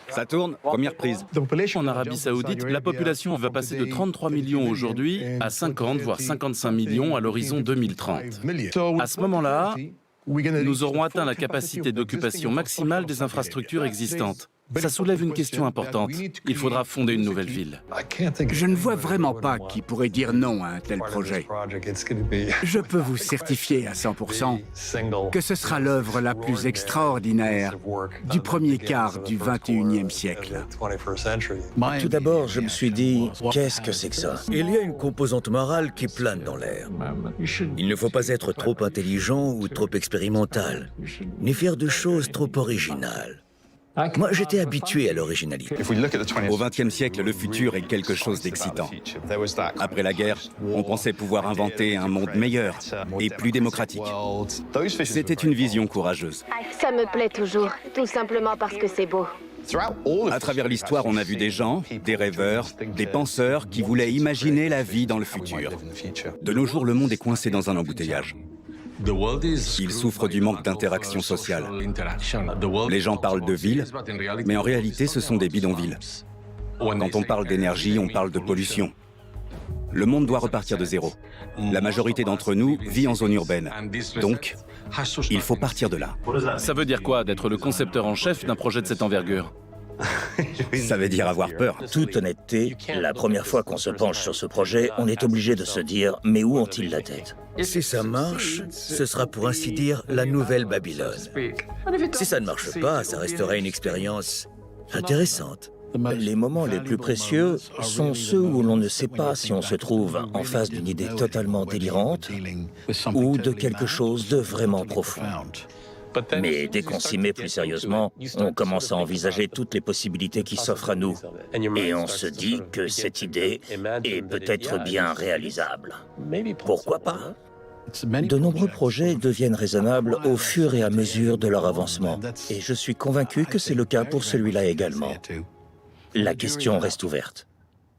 Ça tourne, première prise. En Arabie Saoudite, la population va passer de 33 millions aujourd'hui à 50 voire 55 millions à l'horizon 2030. À ce moment-là, nous aurons atteint la capacité d'occupation maximale des infrastructures existantes. Ça soulève une question importante. Il faudra fonder une nouvelle ville. Je ne vois vraiment pas qui pourrait dire non à un tel projet. Je peux vous certifier à 100% que ce sera l'œuvre la plus extraordinaire du premier quart du XXIe siècle. Tout d'abord, je me suis dit, qu'est-ce que c'est que ça? Il y a une composante morale qui plane dans l'air. Il ne faut pas être trop intelligent ou trop expérimental, ni faire de choses trop originales. Moi, j'étais habitué à l'originalité. Au XXe siècle, le futur est quelque chose d'excitant. Après la guerre, on pensait pouvoir inventer un monde meilleur et plus démocratique. C'était une vision courageuse. Ça me plaît toujours, tout simplement parce que c'est beau. À travers l'histoire, on a vu des gens, des rêveurs, des penseurs qui voulaient imaginer la vie dans le futur. De nos jours, le monde est coincé dans un embouteillage. Il souffre du manque d'interaction sociale. Les gens parlent de villes, mais en réalité, ce sont des bidonvilles. Quand on parle d'énergie, on parle de pollution. Le monde doit repartir de zéro. La majorité d'entre nous vit en zone urbaine. Donc, il faut partir de là. Ça veut dire quoi d'être le concepteur en chef d'un projet de cette envergure? Ça veut dire avoir peur. Toute honnêteté, la première fois qu'on se penche sur ce projet, on est obligé de se dire, mais où ont-ils la tête? Si ça marche, ce sera pour ainsi dire la nouvelle Babylone. Si ça ne marche pas, ça restera une expérience intéressante. Les moments les plus précieux sont ceux où l'on ne sait pas si on se trouve en face d'une idée totalement délirante ou de quelque chose de vraiment profond. Mais dès qu'on s'y met plus sérieusement, on commence à envisager toutes les possibilités qui s'offrent à nous. Et on se dit que cette idée est peut-être bien réalisable. Pourquoi pas? De nombreux projets deviennent raisonnables au fur et à mesure de leur avancement. Et je suis convaincu que c'est le cas pour celui-là également. La question reste ouverte.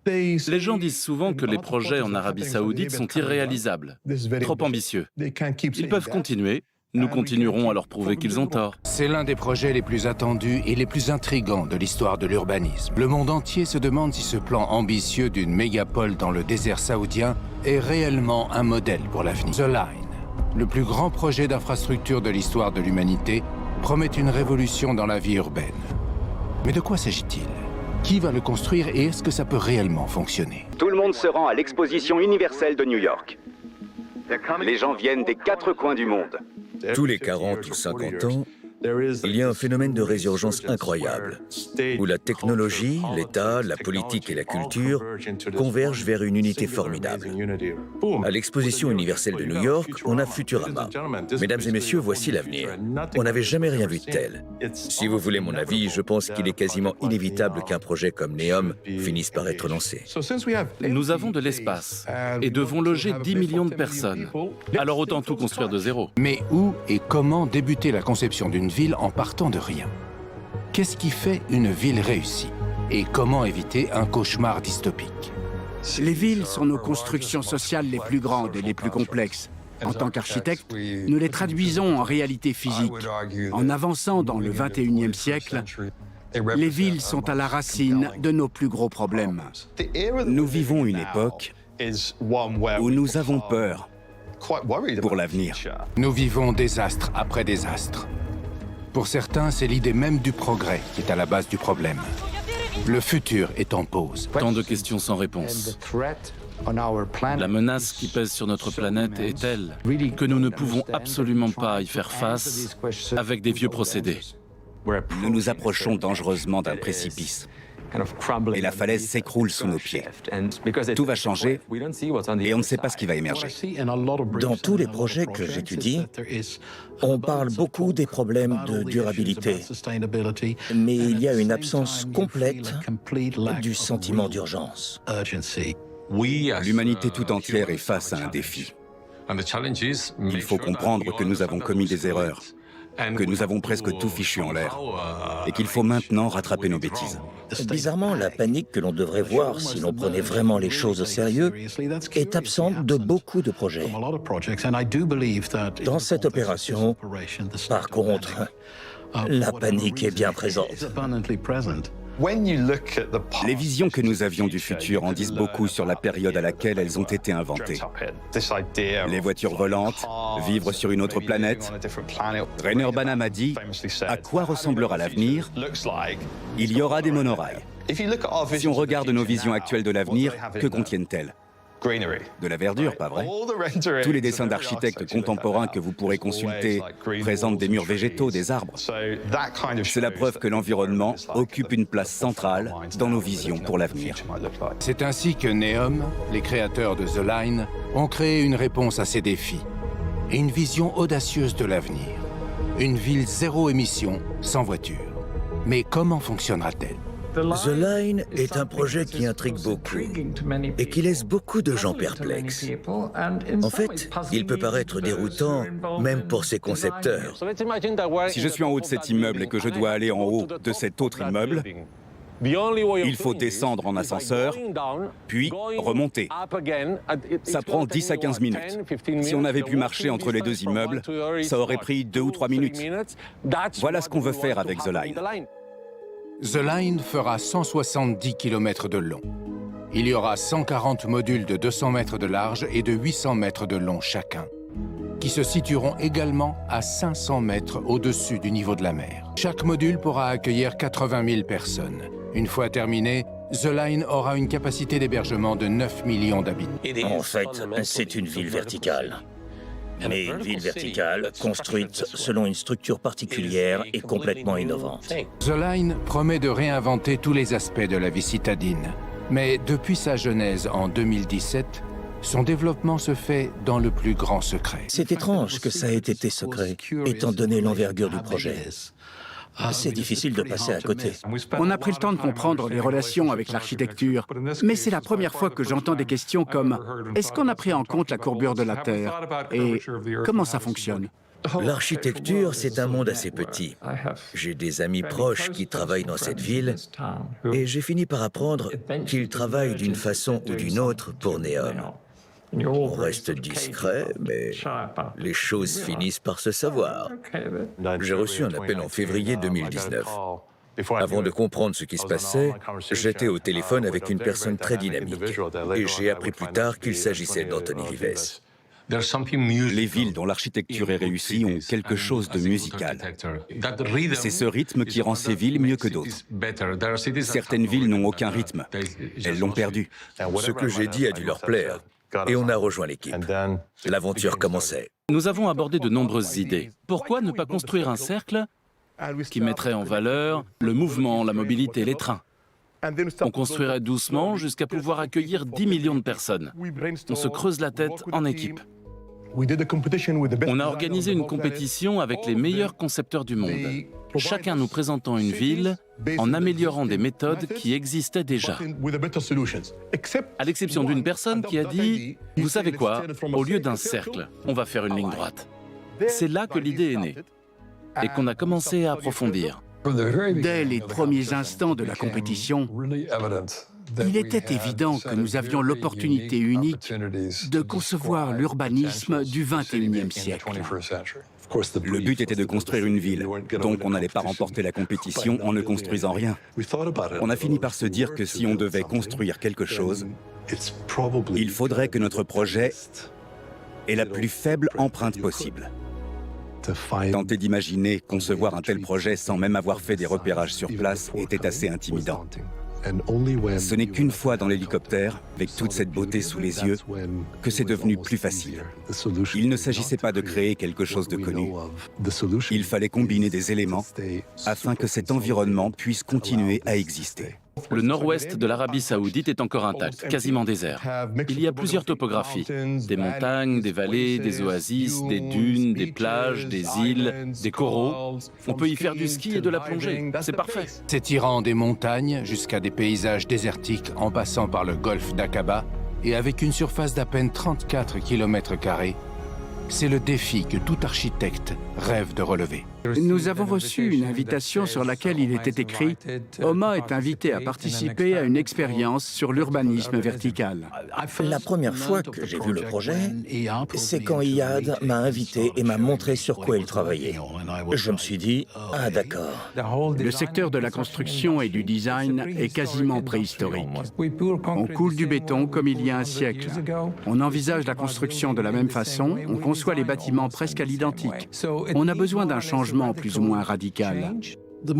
Les gens disent souvent que les projets en Arabie Saoudite sont irréalisables, trop ambitieux. Ils peuvent continuer. Nous continuerons à leur prouver qu'ils ont tort. C'est l'un des projets les plus attendus et les plus intrigants de l'histoire de l'urbanisme. Le monde entier se demande si ce plan ambitieux d'une mégapole dans le désert saoudien est réellement un modèle pour l'avenir. The Line, le plus grand projet d'infrastructure de l'histoire de l'humanité, promet une révolution dans la vie urbaine. Mais de quoi s'agit-il? Qui va le construire et est-ce que ça peut réellement fonctionner? Tout le monde se rend à l'exposition universelle de New York. Les gens viennent des 4 coins du monde. Tous les 40 ou 50 ans, il y a un phénomène de résurgence incroyable, où la technologie, l'État, la politique et la culture convergent vers une unité formidable. À l'exposition universelle de New York, on a Futurama. Mesdames et messieurs, voici l'avenir. On n'avait jamais rien vu de tel. Si vous voulez mon avis, je pense qu'il est quasiment inévitable qu'un projet comme Neom finisse par être lancé. Nous avons de l'espace et devons loger 10 millions de personnes. Alors autant tout construire de zéro. Mais où et comment débuter la conception d'une ville en partant de rien? Qu'est-ce qui fait une ville réussie? Et comment éviter un cauchemar dystopique? Les villes sont nos constructions sociales les plus grandes et les plus complexes. En tant qu'architectes, nous les traduisons en réalité physique. En avançant dans le XXIe siècle, les villes sont à la racine de nos plus gros problèmes. Nous vivons une époque où nous avons peur pour l'avenir. Nous vivons désastre après désastre. Pour certains, c'est l'idée même du progrès qui est à la base du problème. Le futur est en pause. Tant de questions sans réponse. La menace qui pèse sur notre planète est telle que nous ne pouvons absolument pas y faire face avec des vieux procédés. Nous nous approchons dangereusement d'un précipice. Et la falaise s'écroule sous nos pieds. Tout va changer et on ne sait pas ce qui va émerger. Dans tous les projets que j'étudie, on parle beaucoup des problèmes de durabilité, mais il y a une absence complète du sentiment d'urgence. L'humanité tout entière est face à un défi. Il faut comprendre que nous avons commis des erreurs, que nous avons presque tout fichu en l'air, et qu'il faut maintenant rattraper nos bêtises. Bizarrement, la panique que l'on devrait voir si l'on prenait vraiment les choses au sérieux est absente de beaucoup de projets. Dans cette opération, par contre, La panique est bien présente. Les visions que nous avions du futur en disent beaucoup sur la période à laquelle elles ont été inventées. Les voitures volantes, vivre sur une autre planète. Reyner Banham a dit « À quoi ressemblera l'avenir ? Il y aura des monorails. » Si on regarde nos visions actuelles de l'avenir, que contiennent-elles ? De la verdure, pas vrai? Tous les dessins d'architectes contemporains que vous pourrez consulter présentent des murs végétaux, des arbres. C'est la preuve que l'environnement occupe une place centrale dans nos visions pour l'avenir. C'est ainsi que Neom, les créateurs de The Line, ont créé une réponse à ces défis et une vision audacieuse de l'avenir. Une ville zéro émission, sans voiture. Mais comment fonctionnera-t-elle? The Line est un projet qui intrigue beaucoup et qui laisse beaucoup de gens perplexes. En fait, il peut paraître déroutant, même pour ses concepteurs. Si je suis en haut de cet immeuble et que je dois aller en haut de cet autre immeuble, il faut descendre en ascenseur, puis remonter. Ça prend 10 à 15 minutes. Si on avait pu marcher entre les deux immeubles, ça aurait pris 2 ou 3 minutes. Voilà ce qu'on veut faire avec The Line. The Line fera 170 km de long. Il y aura 140 modules de 200 mètres de large et de 800 mètres de long chacun, qui se situeront également à 500 mètres au-dessus du niveau de la mer. Chaque module pourra accueillir 80 000 personnes. Une fois terminé, The Line aura une capacité d'hébergement de 9 millions d'habitants. En fait, c'est une ville verticale. Mais une ville verticale, construite selon une structure particulière et complètement innovante. The Line promet de réinventer tous les aspects de la vie citadine. Mais depuis sa genèse en 2017, son développement se fait dans le plus grand secret. C'est étrange que ça ait été secret, étant donné l'envergure du projet. C'est difficile de passer à côté. On a pris le temps de comprendre les relations avec l'architecture, mais c'est la première fois que j'entends des questions comme « Est-ce qu'on a pris en compte la courbure de la Terre ?» et « Comment ça fonctionne ?» L'architecture, c'est un monde assez petit. J'ai des amis proches qui travaillent dans cette ville et j'ai fini par apprendre qu'ils travaillent d'une façon ou d'une autre pour Neom. On reste discret, mais les choses finissent par se savoir. J'ai reçu un appel en février 2019. Avant de comprendre ce qui se passait, j'étais au téléphone avec une personne très dynamique. Et j'ai appris plus tard qu'il s'agissait d'Anthony Vives. Les villes dont l'architecture est réussie ont quelque chose de musical. C'est ce rythme qui rend ces villes mieux que d'autres. Certaines villes n'ont aucun rythme. Elles l'ont perdu. Ce que j'ai dit a dû leur plaire. Et on a rejoint l'équipe. L'aventure commençait. Nous avons abordé de nombreuses idées. Pourquoi ne pas construire un cercle qui mettrait en valeur le mouvement, la mobilité, les trains? On construirait doucement jusqu'à pouvoir accueillir 10 millions de personnes. On se creuse la tête en équipe. On a organisé une compétition avec les meilleurs concepteurs du monde, chacun nous présentant une ville en améliorant des méthodes qui existaient déjà. À l'exception d'une personne qui a dit « Vous savez quoi, au lieu d'un cercle, on va faire une ligne droite ». C'est là que l'idée est née et qu'on a commencé à approfondir. Dès les premiers instants de la compétition, il était évident que nous avions l'opportunité unique de concevoir l'urbanisme du XXIe siècle. Le but était de construire une ville, donc on n'allait pas remporter la compétition en ne construisant rien. On a fini par se dire que si on devait construire quelque chose, il faudrait que notre projet ait la plus faible empreinte possible. Tenter d'imaginer concevoir un tel projet sans même avoir fait des repérages sur place était assez intimidant. Ce n'est qu'une fois dans l'hélicoptère, avec toute cette beauté sous les yeux, que c'est devenu plus facile. Il ne s'agissait pas de créer quelque chose de connu. Il fallait combiner des éléments afin que cet environnement puisse continuer à exister. Le nord-ouest de l'Arabie saoudite est encore intact, quasiment désert. Il y a plusieurs topographies, des montagnes, des vallées, des oasis, des dunes, des plages, des îles, des coraux. On peut y faire du ski et de la plongée, c'est parfait. S'étirant des montagnes jusqu'à des paysages désertiques en passant par le golfe d'Aqaba et avec une surface d'à peine 34 km², c'est le défi que tout architecte rêve de relever. Nous avons reçu une invitation sur laquelle il était écrit « Oma est invité à participer à une expérience sur l'urbanisme vertical ». La première fois que j'ai vu le projet, c'est quand Iyad m'a invité et m'a montré sur quoi il travaillait. Je me suis dit, ah d'accord. Le secteur de la construction et du design est quasiment préhistorique. On coule du béton comme il y a un siècle. On envisage la construction de la même façon, on conçoit les bâtiments presque à l'identique. On a besoin d'un changement plus ou moins radical.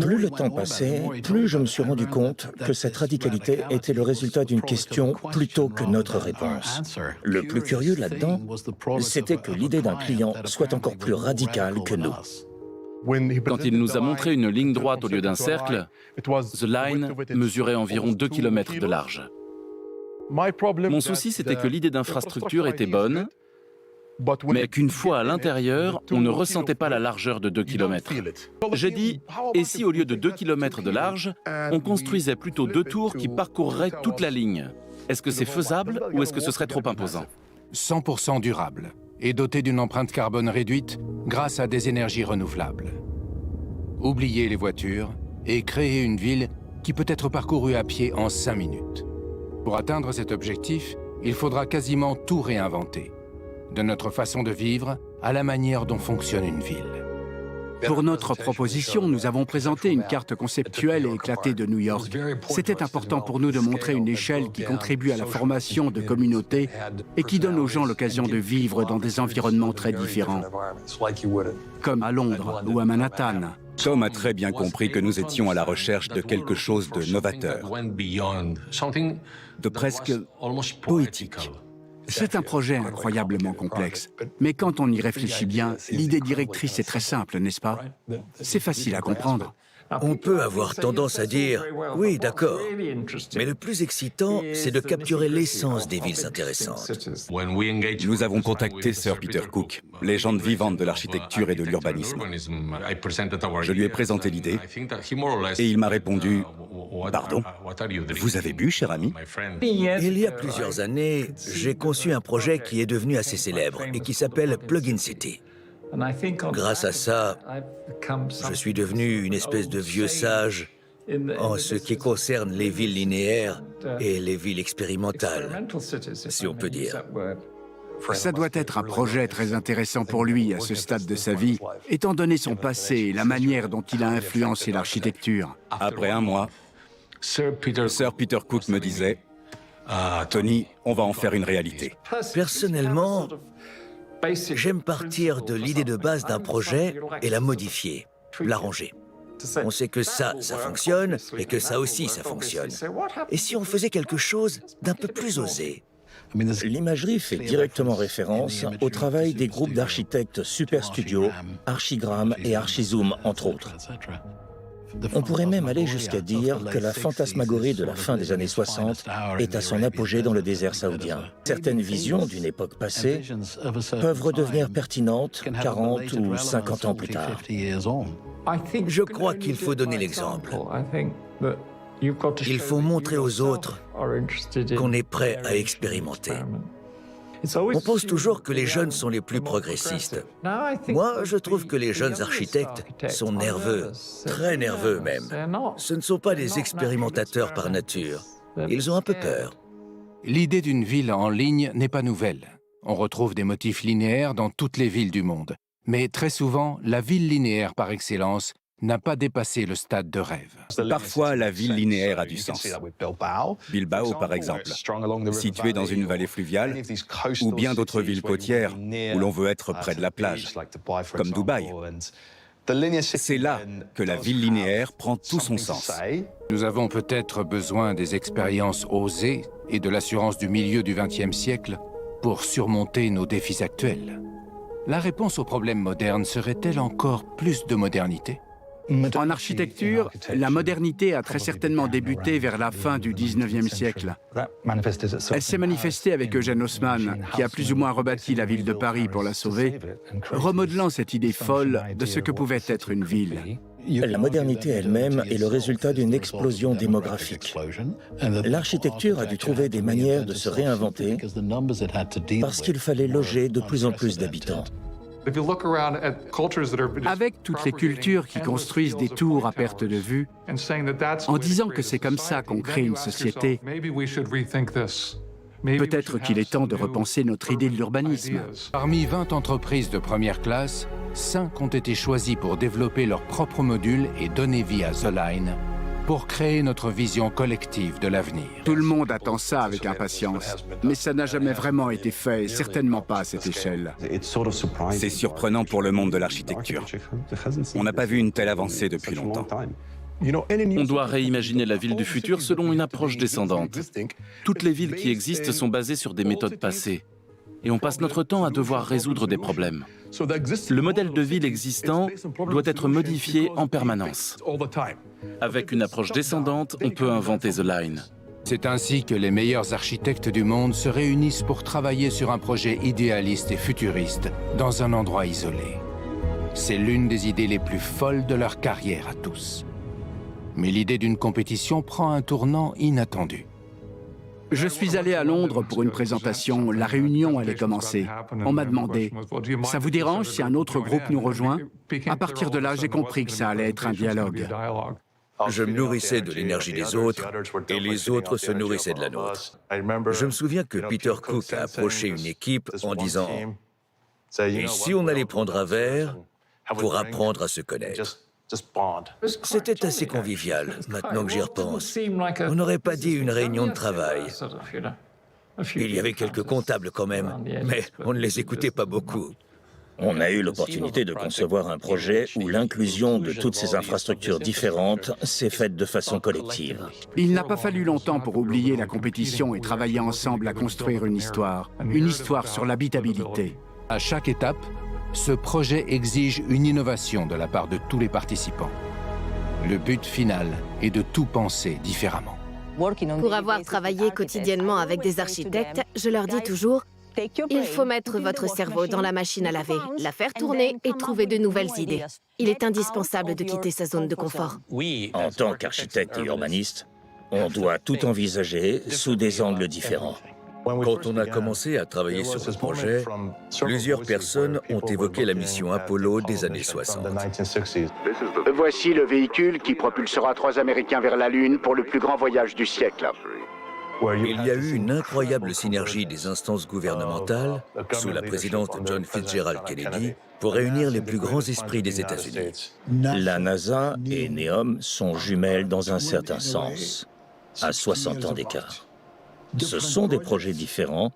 Plus le temps passait, plus je me suis rendu compte que cette radicalité était le résultat d'une question plutôt que notre réponse. Le plus curieux là-dedans, c'était que l'idée d'un client soit encore plus radicale que nous. Quand il nous a montré une ligne droite au lieu d'un cercle, The Line mesurait environ 2 km de large. Mon souci, c'était que l'idée d'infrastructure était bonne, mais qu'une fois à l'intérieur, on ne ressentait pas la largeur de 2 km. J'ai dit, et si au lieu de 2 km de large, on construisait plutôt 2 tours qui parcourraient toute la ligne? Est-ce que c'est faisable ou est-ce que ce serait trop imposant? 100% durable et doté d'une empreinte carbone réduite grâce à des énergies renouvelables. Oubliez les voitures et créez une ville qui peut être parcourue à pied en 5 minutes. Pour atteindre cet objectif, il faudra quasiment tout réinventer, de notre façon de vivre à la manière dont fonctionne une ville. Pour notre proposition, nous avons présenté une carte conceptuelle et éclatée de New York. C'était important pour nous de montrer une échelle qui contribue à la formation de communautés et qui donne aux gens l'occasion de vivre dans des environnements très différents, comme à Londres ou à Manhattan. Tom a très bien compris que nous étions à la recherche de quelque chose de novateur, de presque poétique. C'est un projet incroyablement complexe, mais quand on y réfléchit bien, l'idée directrice est très simple, n'est-ce pas? C'est facile à comprendre. On peut avoir tendance à dire « oui, d'accord », mais le plus excitant, c'est de capturer l'essence des villes intéressantes. Nous avons contacté Sir Peter Cook, légende vivante de l'architecture et de l'urbanisme. Je lui ai présenté l'idée et il m'a répondu « Pardon, vous avez bu, cher ami ?» Il y a plusieurs années, j'ai conçu un projet qui est devenu assez célèbre et qui s'appelle Plug-in City. Grâce à ça, je suis devenu une espèce de vieux sage en ce qui concerne les villes linéaires et les villes expérimentales, si on peut dire. Ça doit être un projet très intéressant pour lui à ce stade de sa vie, étant donné son passé et la manière dont il a influencé l'architecture. Après un mois, Sir Peter Cook me disait « Tony, on va en faire une réalité. » Personnellement, j'aime partir de l'idée de base d'un projet et la modifier, l'arranger. On sait que ça fonctionne et que ça aussi, ça fonctionne. Et si on faisait quelque chose d'un peu plus osé? L'imagerie fait directement référence au travail des groupes d'architectes Superstudio, Archigram et Archizoom, entre autres. On pourrait même aller jusqu'à dire que la fantasmagorie de la fin des années 60 est à son apogée dans le désert saoudien. Certaines visions d'une époque passée peuvent redevenir pertinentes 40 ou 50 ans plus tard. Je crois qu'il faut donner l'exemple. Il faut montrer aux autres qu'on est prêt à expérimenter. On pense toujours que les jeunes sont les plus progressistes. Moi, je trouve que les jeunes architectes sont nerveux, très nerveux même. Ce ne sont pas des expérimentateurs par nature. Ils ont un peu peur. L'idée d'une ville en ligne n'est pas nouvelle. On retrouve des motifs linéaires dans toutes les villes du monde. Mais très souvent, la ville linéaire par excellence n'a pas dépassé le stade de rêve. Parfois, la ville linéaire a du sens. Bilbao, par exemple, située dans une vallée fluviale, ou bien d'autres villes côtières où l'on veut être près de la plage, comme Dubaï. C'est là que la ville linéaire prend tout son sens. Nous avons peut-être besoin des expériences osées et de l'assurance du milieu du XXe siècle pour surmonter nos défis actuels. La réponse aux problèmes modernes serait-elle encore plus de modernité? En architecture, la modernité a très certainement débuté vers la fin du XIXe siècle. Elle s'est manifestée avec Eugène Haussmann, qui a plus ou moins rebâti la ville de Paris pour la sauver, remodelant cette idée folle de ce que pouvait être une ville. La modernité elle-même est le résultat d'une explosion démographique. L'architecture a dû trouver des manières de se réinventer parce qu'il fallait loger de plus en plus d'habitants. Avec toutes les cultures qui construisent des tours à perte de vue, en disant que c'est comme ça qu'on crée une société, peut-être qu'il est temps de repenser notre idée de l'urbanisme. Parmi 20 entreprises de première classe, 5 ont été choisies pour développer leur propre module et donner vie à The Line, pour créer notre vision collective de l'avenir. Tout le monde attend ça avec impatience, mais ça n'a jamais vraiment été fait, et certainement pas à cette échelle. C'est surprenant pour le monde de l'architecture. On n'a pas vu une telle avancée depuis longtemps. On doit réimaginer la ville du futur selon une approche descendante. Toutes les villes qui existent sont basées sur des méthodes passées. Et on passe notre temps à devoir résoudre des problèmes. Le modèle de ville existant doit être modifié en permanence. Avec une approche descendante, on peut inventer The Line. C'est ainsi que les meilleurs architectes du monde se réunissent pour travailler sur un projet idéaliste et futuriste dans un endroit isolé. C'est l'une des idées les plus folles de leur carrière à tous. Mais l'idée d'une compétition prend un tournant inattendu. Je suis allé à Londres pour une présentation. La réunion allait commencer. On m'a demandé « Ça vous dérange si un autre groupe nous rejoint ?» À partir de là, j'ai compris que ça allait être un dialogue. Je me nourrissais de l'énergie des autres et les autres se nourrissaient de la nôtre. Je me souviens que Peter Cook a approché une équipe en disant « Et si on allait prendre un verre pour apprendre à se connaître ?» C'était assez convivial, maintenant que j'y repense. On n'aurait pas dit une réunion de travail. Il y avait quelques comptables quand même, mais on ne les écoutait pas beaucoup. On a eu l'opportunité de concevoir un projet où l'inclusion de toutes ces infrastructures différentes s'est faite de façon collective. Il n'a pas fallu longtemps pour oublier la compétition et travailler ensemble à construire une histoire sur l'habitabilité. À chaque étape, ce projet exige une innovation de la part de tous les participants. Le but final est de tout penser différemment. Pour avoir travaillé quotidiennement avec des architectes, je leur dis toujours « Il faut mettre votre cerveau dans la machine à laver, la faire tourner et trouver de nouvelles idées. Il est indispensable de quitter sa zone de confort. » En tant qu'architecte et urbaniste, on doit tout envisager sous des angles différents. Quand on a commencé à travailler sur ce projet, plusieurs personnes ont évoqué la mission Apollo des années 60. Voici le véhicule qui propulsera 3 Américains vers la Lune pour le plus grand voyage du siècle. Il y a eu une incroyable synergie des instances gouvernementales, sous la présidence de John Fitzgerald Kennedy, pour réunir les plus grands esprits des États-Unis. La NASA et NEOM sont jumelles dans un certain sens, à 60 ans d'écart. Ce sont des projets différents,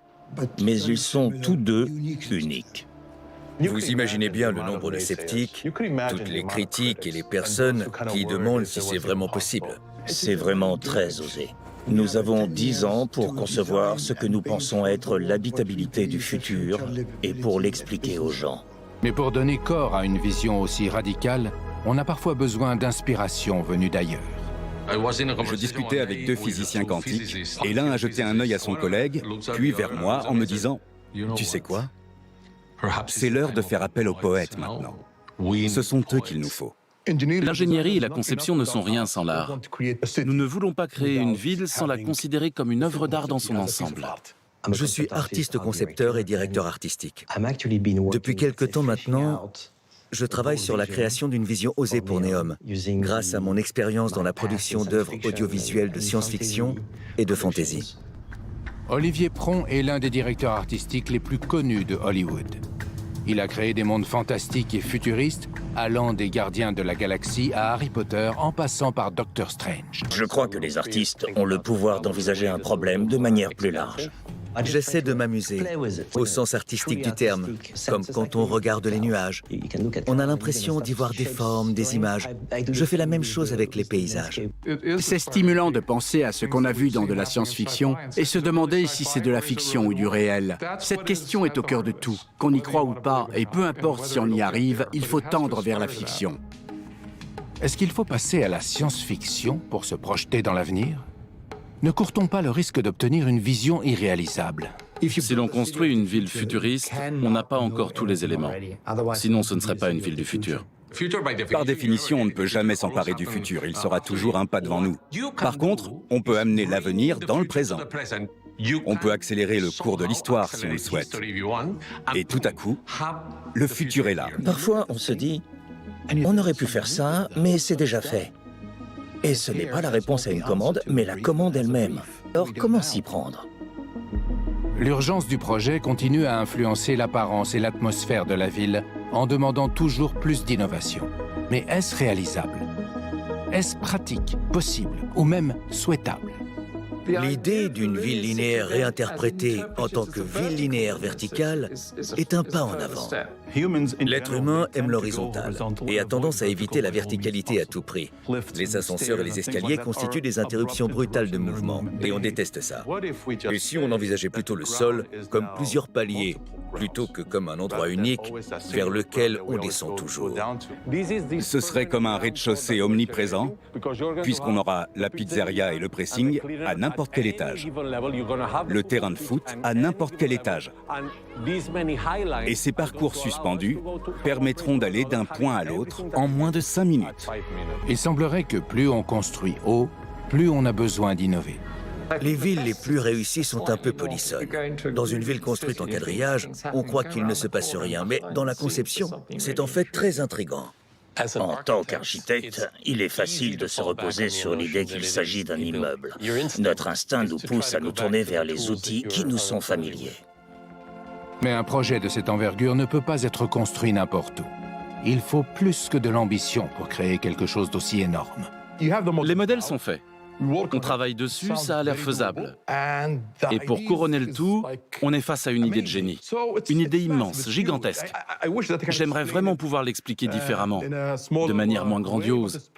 mais ils sont tous deux uniques. Vous imaginez bien le nombre de sceptiques, toutes les critiques et les personnes qui demandent si c'est vraiment possible. C'est vraiment très osé. Nous avons 10 ans pour concevoir ce que nous pensons être l'habitabilité du futur et pour l'expliquer aux gens. Mais pour donner corps à une vision aussi radicale, on a parfois besoin d'inspiration venue d'ailleurs. Je discutais avec 2 physiciens quantiques et l'un a jeté un œil à son collègue, puis vers moi en me disant « Tu sais quoi ? C'est l'heure de faire appel aux poètes maintenant. Ce sont eux qu'il nous faut. » L'ingénierie et la conception ne sont rien sans l'art. Nous ne voulons pas créer une ville sans la considérer comme une œuvre d'art dans son ensemble. Je suis artiste-concepteur et directeur artistique. Depuis quelque temps maintenant, je travaille sur la création d'une vision osée pour NEOM, grâce à mon expérience dans la production d'œuvres audiovisuelles de science-fiction et de fantasy. Olivier Pron est l'un des directeurs artistiques les plus connus de Hollywood. Il a créé des mondes fantastiques et futuristes, allant des Gardiens de la Galaxie à Harry Potter en passant par Doctor Strange. Je crois que les artistes ont le pouvoir d'envisager un problème de manière plus large. J'essaie de m'amuser, au sens artistique du terme, comme quand on regarde les nuages. On a l'impression d'y voir des formes, des images. Je fais la même chose avec les paysages. C'est stimulant de penser à ce qu'on a vu dans de la science-fiction et se demander si c'est de la fiction ou du réel. Cette question est au cœur de tout, qu'on y croit ou pas, et peu importe si on y arrive, il faut tendre vers la fiction. Est-ce qu'il faut passer à la science-fiction pour se projeter dans l'avenir ? Ne court-on pas le risque d'obtenir une vision irréalisable? Si l'on construit une ville futuriste, on n'a pas encore tous les éléments. Sinon, ce ne serait pas une ville du futur. Par définition, on ne peut jamais s'emparer du futur, il sera toujours un pas devant nous. Par contre, on peut amener l'avenir dans le présent. On peut accélérer le cours de l'histoire si on le souhaite. Et tout à coup, le futur est là. Parfois, on se dit, on aurait pu faire ça, mais c'est déjà fait. Et ce n'est pas la réponse à une commande, mais la commande elle-même. Alors, comment s'y prendre? L'urgence du projet continue à influencer l'apparence et l'atmosphère de la ville en demandant toujours plus d'innovation. Mais est-ce réalisable? Est-ce pratique, possible ou même souhaitable? L'idée d'une ville linéaire réinterprétée en tant que ville linéaire verticale est un pas en avant. L'être humain aime l'horizontal et a tendance à éviter la verticalité à tout prix. Les ascenseurs et les escaliers constituent des interruptions brutales de mouvement et on déteste ça. Et si on envisageait plutôt le sol comme plusieurs paliers, plutôt que comme un endroit unique vers lequel on descend toujours? Ce serait comme un rez-de-chaussée omniprésent, puisqu'on aura la pizzeria et le pressing à n'importe quel étage, le terrain de foot à n'importe quel étage. Et ces parcours suspendus permettront d'aller d'un point à l'autre en moins de 5 minutes. Il semblerait que plus on construit haut, plus on a besoin d'innover. Les villes les plus réussies sont un peu polissonnes. Dans une ville construite en quadrillage, on croit qu'il ne se passe rien, mais dans la conception, c'est en fait très intriguant. En tant qu'architecte, il est facile de se reposer sur l'idée qu'il s'agit d'un immeuble. Notre instinct nous pousse à nous tourner vers les outils qui nous sont familiers. Mais un projet de cette envergure ne peut pas être construit n'importe où. Il faut plus que de l'ambition pour créer quelque chose d'aussi énorme. Les modèles sont faits. On travaille dessus, ça a l'air faisable. Et pour couronner le tout, on est face à une idée de génie. Une idée immense, gigantesque. J'aimerais vraiment pouvoir l'expliquer différemment, de manière moins grandiose.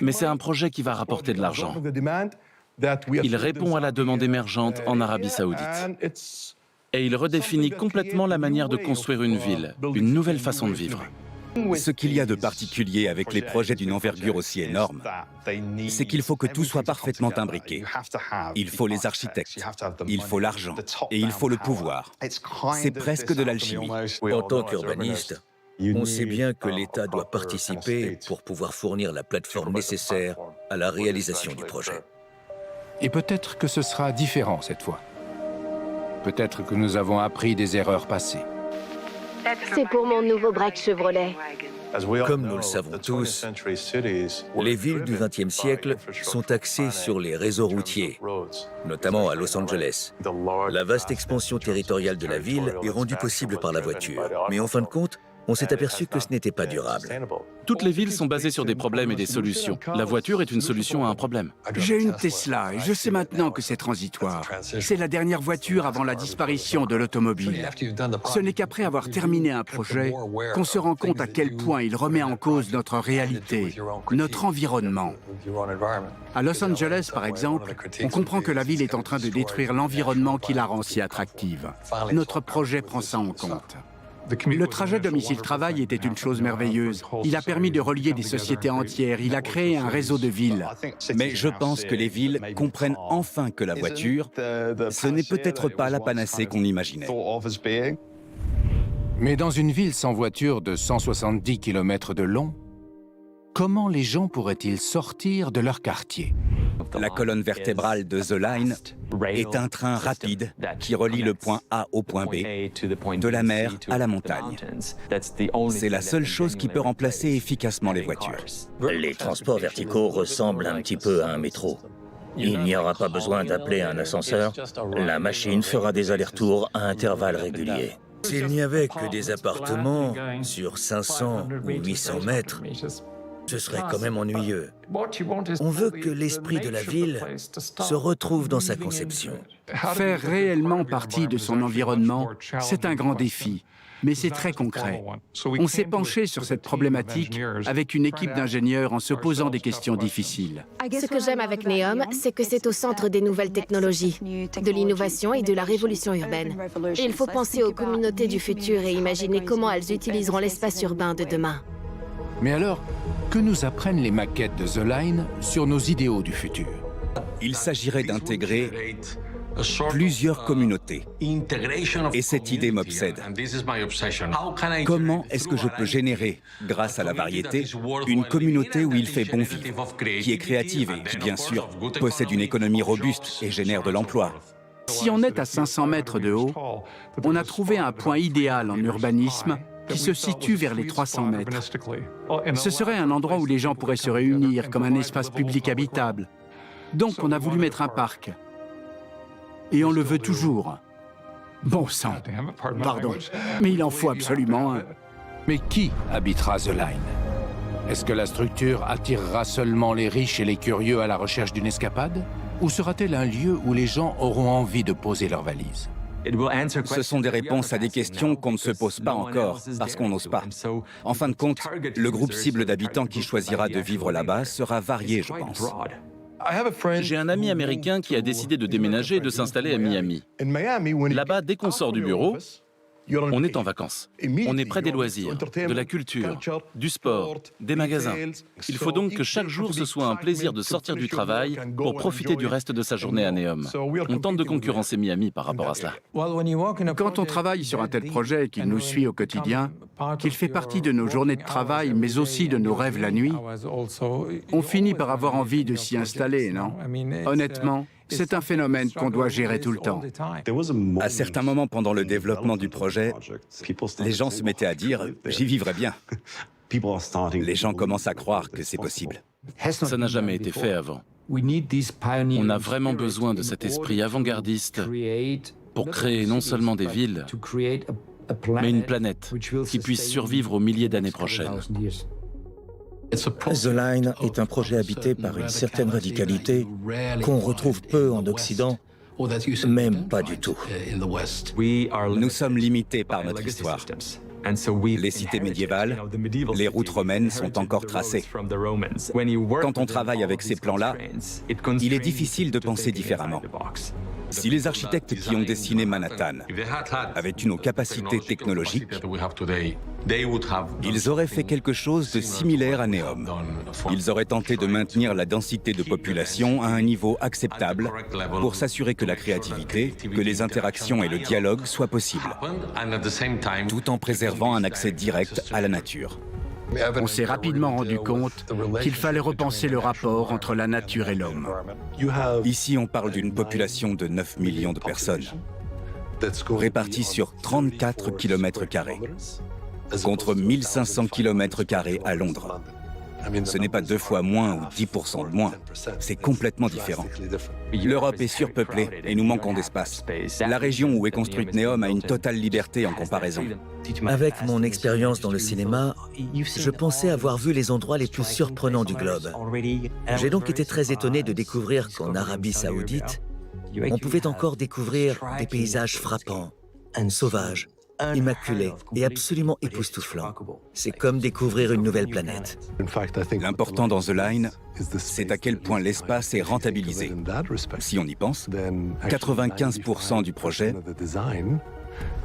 Mais c'est un projet qui va rapporter de l'argent. Il répond à la demande émergente en Arabie Saoudite. Et il redéfinit complètement la manière de construire une ville, une nouvelle façon de vivre. Ce qu'il y a de particulier avec les projets d'une envergure aussi énorme, c'est qu'il faut que tout soit parfaitement imbriqué. Il faut les architectes, il faut l'argent et il faut le pouvoir. C'est presque de l'alchimie. En tant qu'urbaniste, on sait bien que l'État doit participer pour pouvoir fournir la plateforme nécessaire à la réalisation du projet. Et peut-être que ce sera différent cette fois. Peut-être que nous avons appris des erreurs passées. C'est pour mon nouveau break Chevrolet. Comme nous le savons tous, les villes du XXe siècle sont axées sur les réseaux routiers, notamment à Los Angeles. La vaste expansion territoriale de la ville est rendue possible par la voiture. Mais en fin de compte, on s'est aperçu que ce n'était pas durable. Toutes les villes sont basées sur des problèmes et des solutions. La voiture est une solution à un problème. J'ai une Tesla et je sais maintenant que c'est transitoire. C'est la dernière voiture avant la disparition de l'automobile. Ce n'est qu'après avoir terminé un projet qu'on se rend compte à quel point il remet en cause notre réalité, notre environnement. À Los Angeles, par exemple, on comprend que la ville est en train de détruire l'environnement qui la rend si attractive. Notre projet prend ça en compte. Le trajet domicile-travail était une chose merveilleuse. Il a permis de relier des sociétés entières. Il a créé un réseau de villes. Mais je pense que les villes comprennent enfin que la voiture, ce n'est peut-être pas la panacée qu'on imaginait. Mais dans une ville sans voiture de 170 km de long, comment les gens pourraient-ils sortir de leur quartier? La colonne vertébrale de The Line est un train rapide qui relie le point A au point B, de la mer à la montagne. C'est la seule chose qui peut remplacer efficacement les voitures. Les transports verticaux ressemblent un petit peu à un métro. Il n'y aura pas besoin d'appeler un ascenseur. La machine fera des allers-retours à intervalles réguliers. S'il n'y avait que des appartements sur 500 ou 800 mètres, ce serait quand même ennuyeux. On veut que l'esprit de la ville se retrouve dans sa conception. Faire réellement partie de son environnement, c'est un grand défi, mais c'est très concret. On s'est penché sur cette problématique avec une équipe d'ingénieurs en se posant des questions difficiles. Ce que j'aime avec Neom, c'est que c'est au centre des nouvelles technologies, de l'innovation et de la révolution urbaine. Et il faut penser aux communautés du futur et imaginer comment elles utiliseront l'espace urbain de demain. Mais alors, que nous apprennent les maquettes de The Line sur nos idéaux du futur? Il s'agirait d'intégrer plusieurs communautés. Et cette idée m'obsède. Comment est-ce que je peux générer, grâce à la variété, une communauté où il fait bon vivre, qui est créative et qui, bien sûr, possède une économie robuste et génère de l'emploi? Si on est à 500 mètres de haut, on a trouvé un point idéal en urbanisme qui se situe vers les 300 mètres. Ce serait un endroit où les gens pourraient se réunir comme un espace public habitable. Donc on a voulu mettre un parc. Et on le veut toujours. Bon sang, pardon, mais il en faut absolument un. Mais qui habitera The Line? Est-ce que la structure attirera seulement les riches et les curieux à la recherche d'une escapade? Ou sera-t-elle un lieu où les gens auront envie de poser leurs valises? Ce sont des réponses à des questions qu'on ne se pose pas encore, parce qu'on n'ose pas. En fin de compte, le groupe cible d'habitants qui choisira de vivre là-bas sera varié, je pense. J'ai un ami américain qui a décidé de déménager et de s'installer à Miami. Là-bas, dès qu'on sort du bureau, on est en vacances. On est près des loisirs, de la culture, du sport, des magasins. Il faut donc que chaque jour ce soit un plaisir de sortir du travail pour profiter du reste de sa journée à Neom. On tente de concurrencer Miami par rapport à cela. Quand on travaille sur un tel projet et qu'il nous suit au quotidien, qu'il fait partie de nos journées de travail, mais aussi de nos rêves la nuit, on finit par avoir envie de s'y installer, non? Honnêtement, c'est un phénomène qu'on doit gérer tout le temps. À certains moments pendant le développement du projet, les gens se mettaient à dire « j'y vivrais bien ». Les gens commencent à croire que c'est possible. Ça n'a jamais été fait avant. On a vraiment besoin de cet esprit avant-gardiste pour créer non seulement des villes, mais une planète qui puisse survivre aux milliers d'années prochaines. The Line est un projet habité par une certaine radicalité qu'on retrouve peu en Occident, même pas du tout. Nous sommes limités par notre histoire. Les cités médiévales, les routes romaines sont encore tracées. Quand on travaille avec ces plans-là, il est difficile de penser différemment. Si les architectes qui ont dessiné Manhattan avaient eu nos capacités technologiques, ils auraient fait quelque chose de similaire à Neom. Ils auraient tenté de maintenir la densité de population à un niveau acceptable pour s'assurer que la créativité, que les interactions et le dialogue soient possibles, tout en préservant un accès direct à la nature. On s'est rapidement rendu compte qu'il fallait repenser le rapport entre la nature et l'homme. Ici, on parle d'une population de 9 millions de personnes, réparties sur 34 km², contre 1500 km² à Londres. Ce n'est pas 2 fois moins ou 10% de moins, c'est complètement différent. L'Europe est surpeuplée et nous manquons d'espace. La région où est construite Neom a une totale liberté en comparaison. Avec mon expérience dans le cinéma, je pensais avoir vu les endroits les plus surprenants du globe. J'ai donc été très étonné de découvrir qu'en Arabie Saoudite, on pouvait encore découvrir des paysages frappants, sauvages, immaculé et absolument époustouflant. C'est comme découvrir une nouvelle planète. L'important dans The Line, c'est à quel point l'espace est rentabilisé. Si on y pense, 95% du projet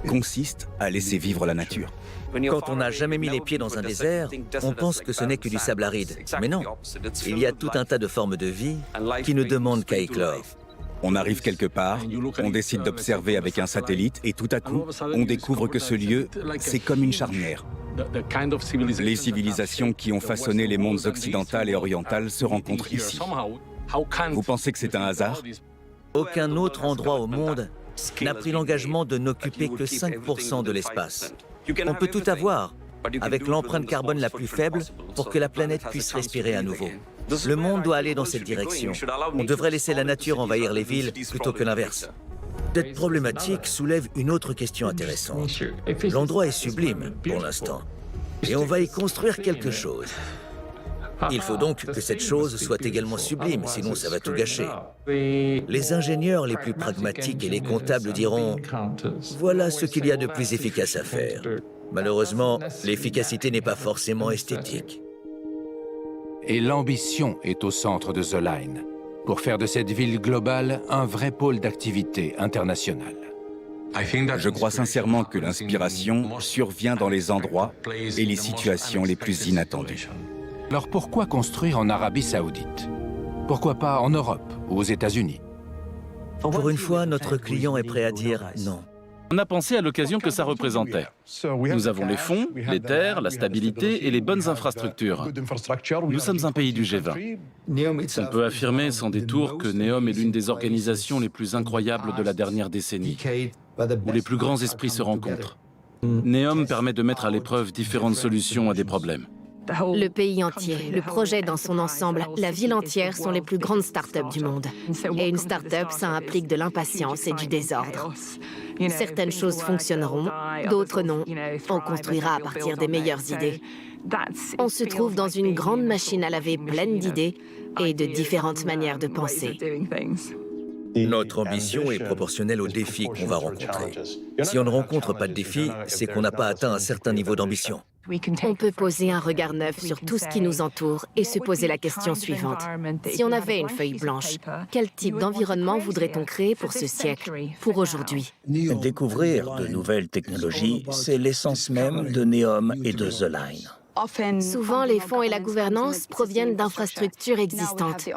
consiste à laisser vivre la nature. Quand on n'a jamais mis les pieds dans un désert, on pense que ce n'est que du sable aride. Mais non, il y a tout un tas de formes de vie qui ne demandent qu'à éclore. On arrive quelque part, on décide d'observer avec un satellite et tout à coup, on découvre que ce lieu, c'est comme une charnière. Les civilisations qui ont façonné les mondes occidental et oriental se rencontrent ici. Vous pensez que c'est un hasard? Aucun autre endroit au monde n'a pris l'engagement de n'occuper que 5% de l'espace. On peut tout avoir, avec l'empreinte carbone la plus faible, pour que la planète puisse respirer à nouveau. Le monde doit aller dans cette direction. On devrait laisser la nature envahir les villes plutôt que l'inverse. Cette problématique soulève une autre question intéressante. L'endroit est sublime pour l'instant, et on va y construire quelque chose. Il faut donc que cette chose soit également sublime, sinon ça va tout gâcher. Les ingénieurs les plus pragmatiques et les comptables diront « Voilà ce qu'il y a de plus efficace à faire ». Malheureusement, l'efficacité n'est pas forcément esthétique. Et l'ambition est au centre de The Line, pour faire de cette ville globale un vrai pôle d'activité internationale. Je crois sincèrement que l'inspiration survient dans les endroits et les situations les plus inattendues. Alors pourquoi construire en Arabie Saoudite? Pourquoi pas en Europe ou aux États-Unis? Pour une fois, notre client est prêt à dire non. On a pensé à l'occasion que ça représentait. Nous avons les fonds, les terres, la stabilité et les bonnes infrastructures. Nous sommes un pays du G20. On peut affirmer sans détour que NEOM est l'une des organisations les plus incroyables de la dernière décennie, où les plus grands esprits se rencontrent. NEOM permet de mettre à l'épreuve différentes solutions à des problèmes. Le pays entier, le projet dans son ensemble, la ville entière sont les plus grandes start-up du monde. Et une start-up, ça implique de l'impatience et du désordre. Certaines choses fonctionneront, d'autres non. On construira à partir des meilleures idées. On se trouve dans une grande machine à laver pleine d'idées et de différentes manières de penser. Notre ambition est proportionnelle aux défis qu'on va rencontrer. Si on ne rencontre pas de défis, c'est qu'on n'a pas atteint un certain niveau d'ambition. On peut poser un regard neuf sur tout ce qui nous entoure et se poser la question suivante. Si on avait une feuille blanche, quel type d'environnement voudrait-on créer pour ce siècle, pour aujourd'hui? Découvrir de nouvelles technologies, c'est l'essence même de NEOM et de The Line. Souvent, les fonds et la gouvernance proviennent d'infrastructures existantes.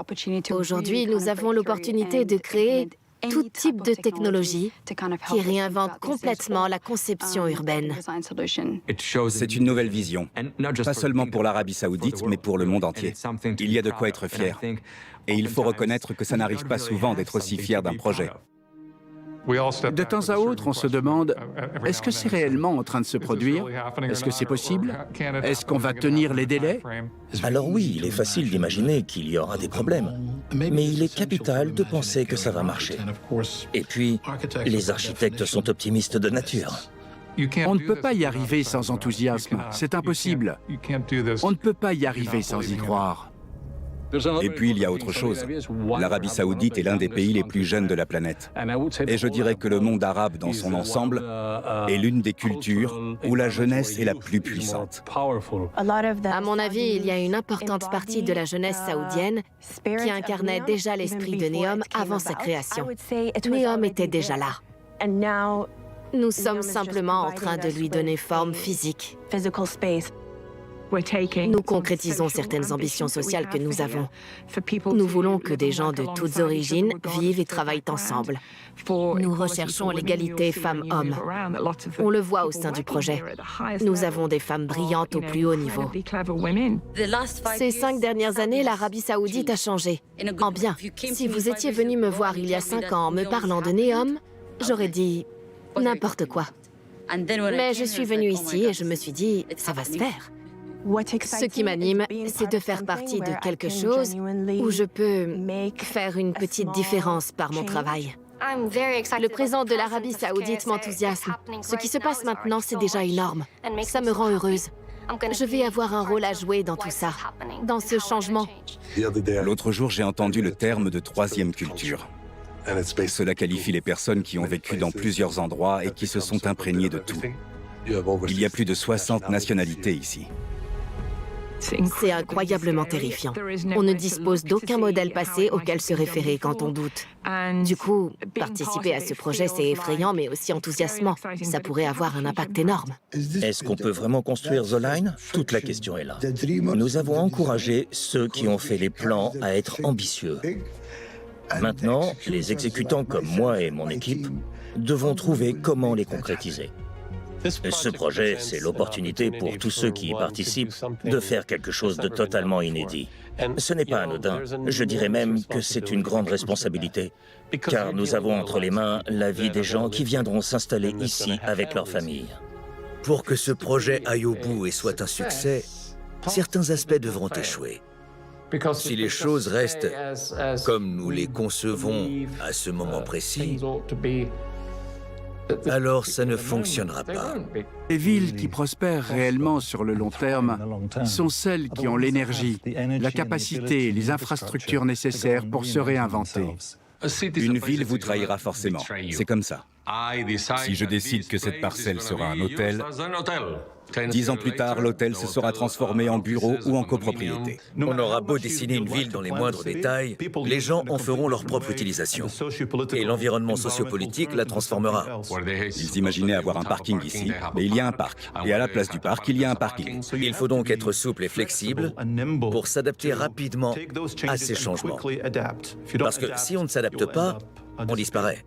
Aujourd'hui, nous avons l'opportunité de créer tout type de technologie qui réinvente complètement la conception urbaine. C'est une nouvelle vision, pas seulement pour l'Arabie Saoudite, mais pour le monde entier. Il y a de quoi être fier. Et il faut reconnaître que ça n'arrive pas souvent d'être aussi fier d'un projet. De temps à autre, on se demande, est-ce que c'est réellement en train de se produire? Est-ce que c'est possible? Est-ce qu'on va tenir les délais? Alors oui, il est facile d'imaginer qu'il y aura des problèmes, mais il est capital de penser que ça va marcher. Et puis, les architectes sont optimistes de nature. On ne peut pas y arriver sans enthousiasme, c'est impossible. On ne peut pas y arriver sans y croire. Et puis il y a autre chose. L'Arabie Saoudite est l'un des pays les plus jeunes de la planète. Et je dirais que le monde arabe dans son ensemble est l'une des cultures où la jeunesse est la plus puissante. À mon avis, il y a une importante partie de la jeunesse saoudienne qui incarnait déjà l'esprit de NEOM avant sa création. NEOM était déjà là. Nous sommes simplement en train de lui donner forme physique. Nous concrétisons certaines ambitions sociales que nous avons. Nous voulons que des gens de toutes origines vivent et travaillent ensemble. Nous recherchons l'égalité femmes-hommes. On le voit au sein du projet. Nous avons des femmes brillantes au plus haut niveau. Ces 5 dernières années, l'Arabie Saoudite a changé. En bien. Si vous étiez venu me voir il y a 5 ans en me parlant de NEOM, j'aurais dit n'importe quoi. Mais je suis venue ici et je me suis dit, ça va se faire. Ce qui m'anime, c'est de faire partie de quelque chose où je peux faire une petite différence par mon travail. Le président de l'Arabie Saoudite m'enthousiasme. Ce qui se passe maintenant, c'est déjà énorme. Ça me rend heureuse. Je vais avoir un rôle à jouer dans tout ça, dans ce changement. L'autre jour, j'ai entendu le terme de troisième culture. Cela qualifie les personnes qui ont vécu dans plusieurs endroits et qui se sont imprégnées de tout. Il y a plus de 60 nationalités ici. C'est incroyablement terrifiant. On ne dispose d'aucun modèle passé auquel se référer quand on doute. Du coup, participer à ce projet, c'est effrayant, mais aussi enthousiasmant. Ça pourrait avoir un impact énorme. Est-ce qu'on peut vraiment construire The Line? Toute la question est là. Nous avons encouragé ceux qui ont fait les plans à être ambitieux. Maintenant, les exécutants comme moi et mon équipe devons trouver comment les concrétiser. Ce projet, c'est l'opportunité pour tous ceux qui y participent de faire quelque chose de totalement inédit. Ce n'est pas anodin, je dirais même que c'est une grande responsabilité, car nous avons entre les mains la vie des gens qui viendront s'installer ici avec leur famille. Pour que ce projet aille au bout et soit un succès, certains aspects devront échouer. Si les choses restent comme nous les concevons à ce moment précis, alors ça ne fonctionnera pas. Les villes qui prospèrent réellement sur le long terme sont celles qui ont l'énergie, la capacité et les infrastructures nécessaires pour se réinventer. Une ville vous trahira forcément. C'est comme ça. Si je décide que cette parcelle sera un hôtel, 10 ans plus tard, l'hôtel se sera transformé en bureau ou en copropriété. On aura beau dessiner une ville dans les moindres détails, les gens en feront leur propre utilisation. Et l'environnement sociopolitique la transformera. Ils imaginaient avoir un parking ici, mais il y a un parc. Et à la place du parc, il y a un parking. Il faut donc être souple et flexible pour s'adapter rapidement à ces changements. Parce que si on ne s'adapte pas, on disparaît.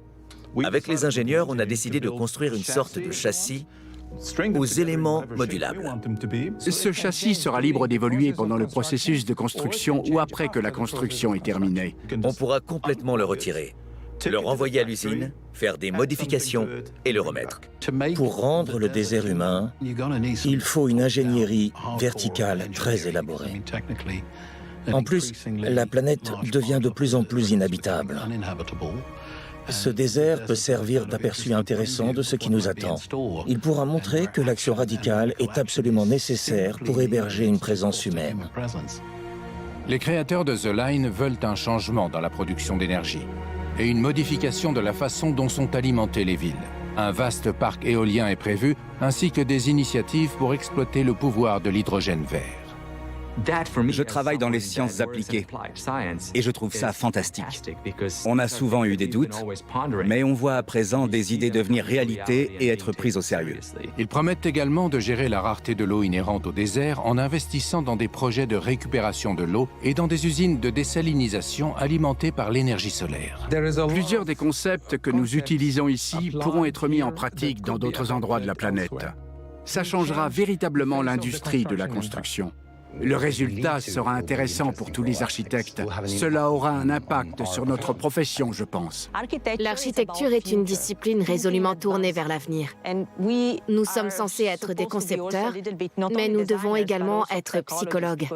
Avec les ingénieurs, on a décidé de construire une sorte de châssis aux éléments modulables. Ce châssis sera libre d'évoluer pendant le processus de construction ou après que la construction est terminée. On pourra complètement le retirer, le renvoyer à l'usine, faire des modifications et le remettre. Pour rendre le désert humain, il faut une ingénierie verticale très élaborée. En plus, la planète devient de plus en plus inhabitable. Ce désert peut servir d'aperçu intéressant de ce qui nous attend. Il pourra montrer que l'action radicale est absolument nécessaire pour héberger une présence humaine. Les créateurs de The Line veulent un changement dans la production d'énergie et une modification de la façon dont sont alimentées les villes. Un vaste parc éolien est prévu, ainsi que des initiatives pour exploiter le pouvoir de l'hydrogène vert. Je travaille dans les sciences appliquées et je trouve ça fantastique. On a souvent eu des doutes, mais on voit à présent des idées devenir réalité et être prises au sérieux. Ils promettent également de gérer la rareté de l'eau inhérente au désert en investissant dans des projets de récupération de l'eau et dans des usines de désalinisation alimentées par l'énergie solaire. Plusieurs des concepts que nous utilisons ici pourront être mis en pratique dans d'autres endroits de la planète. Ça changera véritablement l'industrie de la construction. Le résultat sera intéressant pour tous les architectes. Cela aura un impact sur notre profession, je pense. L'architecture est une discipline résolument tournée vers l'avenir. Nous sommes censés être des concepteurs, mais nous devons également être psychologues,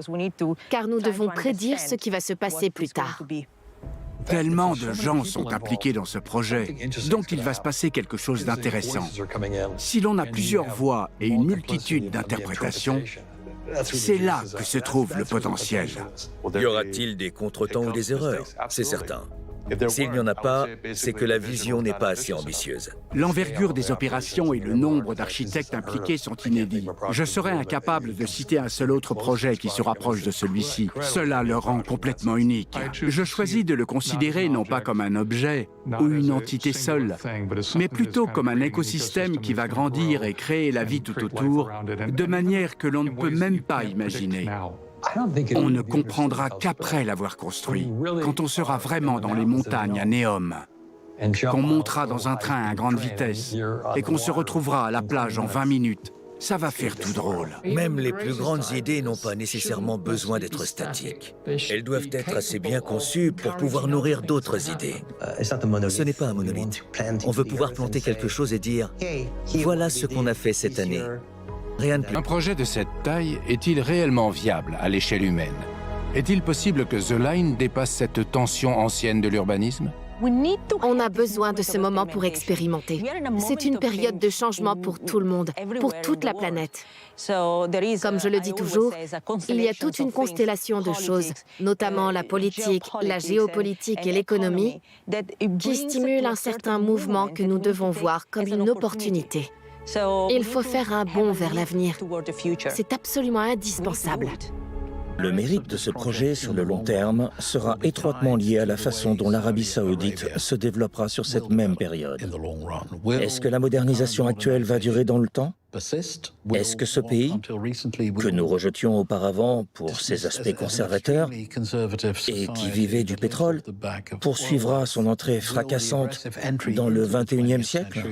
car nous devons prédire ce qui va se passer plus tard. Tellement de gens sont impliqués dans ce projet, donc il va se passer quelque chose d'intéressant. Si l'on a plusieurs voix et une multitude d'interprétations, c'est là que se trouve le potentiel. Y aura-t-il des contretemps ou des erreurs? C'est certain. S'il n'y en a pas, c'est que la vision n'est pas assez ambitieuse. L'envergure des opérations et le nombre d'architectes impliqués sont inédits. Je serais incapable de citer un seul autre projet qui se rapproche de celui-ci. Cela le rend complètement unique. Je choisis de le considérer non pas comme un objet ou une entité seule, mais plutôt comme un écosystème qui va grandir et créer la vie tout autour de manière que l'on ne peut même pas imaginer. On ne comprendra qu'après l'avoir construit, quand on sera vraiment dans les montagnes à Neom, qu'on montera dans un train à grande vitesse et qu'on se retrouvera à la plage en 20 minutes. Ça va faire tout drôle. Même les plus grandes idées n'ont pas nécessairement besoin d'être statiques. Elles doivent être assez bien conçues pour pouvoir nourrir d'autres idées. Ce n'est pas un monolithe. On veut pouvoir planter quelque chose et dire « Voilà ce qu'on a fait cette année ». Rien de plus. Un projet de cette taille est-il réellement viable à l'échelle humaine? Est-il possible que The Line dépasse cette tension ancienne de l'urbanisme? On a besoin de ce moment pour expérimenter. C'est une période de changement pour tout le monde, pour toute la planète. Comme je le dis toujours, il y a toute une constellation de choses, notamment la politique, la géopolitique et l'économie, qui stimulent un certain mouvement que nous devons voir comme une opportunité. Il faut faire un bond vers l'avenir. C'est absolument indispensable. Le mérite de ce projet sur le long terme sera étroitement lié à la façon dont l'Arabie saoudite se développera sur cette même période. Est-ce que la modernisation actuelle va durer dans le temps? Est-ce que ce pays, que nous rejetions auparavant pour ses aspects conservateurs et qui vivait du pétrole, poursuivra son entrée fracassante dans le XXIe siècle?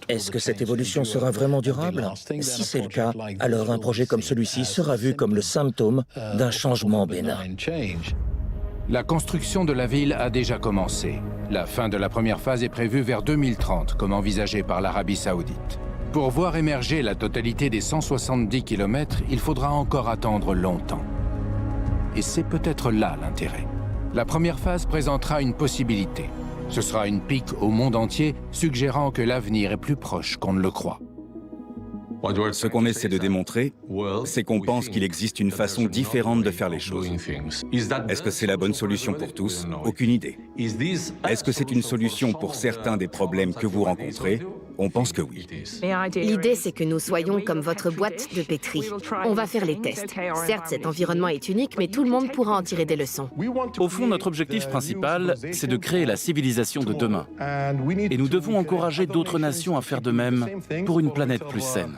Est-ce que cette évolution sera vraiment durable? Si c'est le cas, alors un projet comme celui-ci sera vu comme le symptôme d'un changement bénin. La construction de la ville a déjà commencé. La fin de la première phase est prévue vers 2030, comme envisagé par l'Arabie saoudite. Pour voir émerger la totalité des 170 km, il faudra encore attendre longtemps. Et c'est peut-être là l'intérêt. La première phase présentera une possibilité. Ce sera une pique au monde entier, suggérant que l'avenir est plus proche qu'on ne le croit. Ce qu'on essaie de démontrer, c'est qu'on pense qu'il existe une façon différente de faire les choses. Est-ce que c'est la bonne solution pour tous? Aucune idée. Est-ce que c'est une solution pour certains des problèmes que vous rencontrez? On pense que oui. L'idée, c'est que nous soyons comme votre boîte de pétri. On va faire les tests. Certes, cet environnement est unique, mais tout le monde pourra en tirer des leçons. Au fond, notre objectif principal, c'est de créer la civilisation de demain. Et nous devons encourager d'autres nations à faire de même pour une planète plus saine.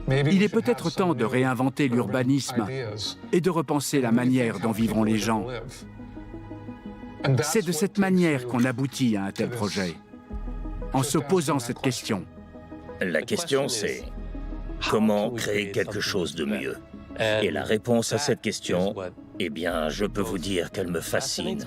Il est peut-être temps de réinventer l'urbanisme et de repenser la manière dont vivront les gens. C'est de cette manière qu'on aboutit à un tel projet. en se posant cette question. La question, c'est comment créer quelque chose de mieux? Et la réponse à cette question, eh bien, je peux vous dire qu'elle me fascine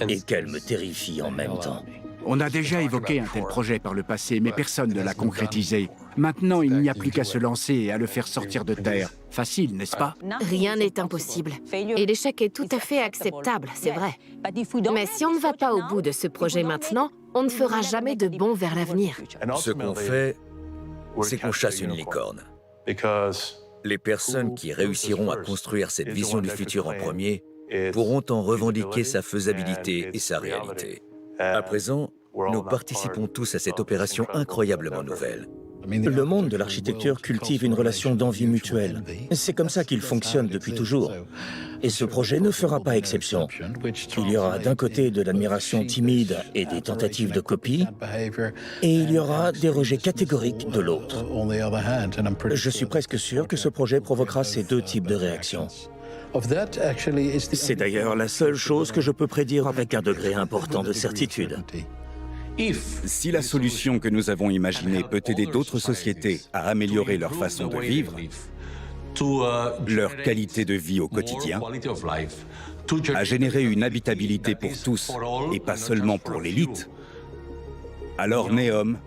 et qu'elle me terrifie en même temps. On a déjà évoqué un tel projet par le passé, mais personne ne l'a concrétisé. Maintenant, il n'y a plus qu'à se lancer et à le faire sortir de terre. Facile, n'est-ce pas? Rien n'est impossible. Et l'échec est tout à fait acceptable, c'est vrai. Mais si on ne va pas au bout de ce projet maintenant, on ne fera jamais de bond vers l'avenir. Ce qu'on fait, c'est qu'on chasse une licorne. Les personnes qui réussiront à construire cette vision du futur en premier pourront en revendiquer sa faisabilité et sa réalité. À présent, nous participons tous à cette opération incroyablement nouvelle. Le monde de l'architecture cultive une relation d'envie mutuelle. C'est comme ça qu'il fonctionne depuis toujours. Et ce projet ne fera pas exception. Il y aura d'un côté de l'admiration timide et des tentatives de copie, et il y aura des rejets catégoriques de l'autre. Je suis presque sûr que ce projet provoquera ces deux types de réactions. C'est d'ailleurs la seule chose que je peux prédire avec un degré important de certitude. Si la solution que nous avons imaginée peut aider d'autres sociétés à améliorer leur façon de vivre, leur qualité de vie au quotidien, à générer une habitabilité pour tous et pas seulement pour l'élite, alors Neom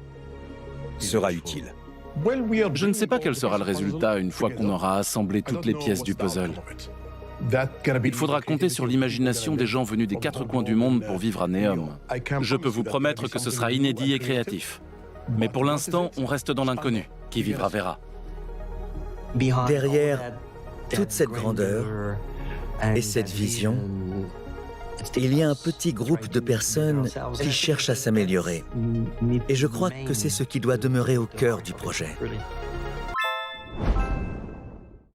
sera utile. Je ne sais pas quel sera le résultat une fois qu'on aura assemblé toutes les pièces du puzzle. Il faudra compter sur l'imagination des gens venus des quatre coins du monde pour vivre à Neom. Je peux vous promettre que ce sera inédit et créatif. Mais pour l'instant, on reste dans l'inconnu. Qui vivra verra. Derrière toute cette grandeur et cette vision, il y a un petit groupe de personnes qui cherchent à s'améliorer. Et je crois que c'est ce qui doit demeurer au cœur du projet.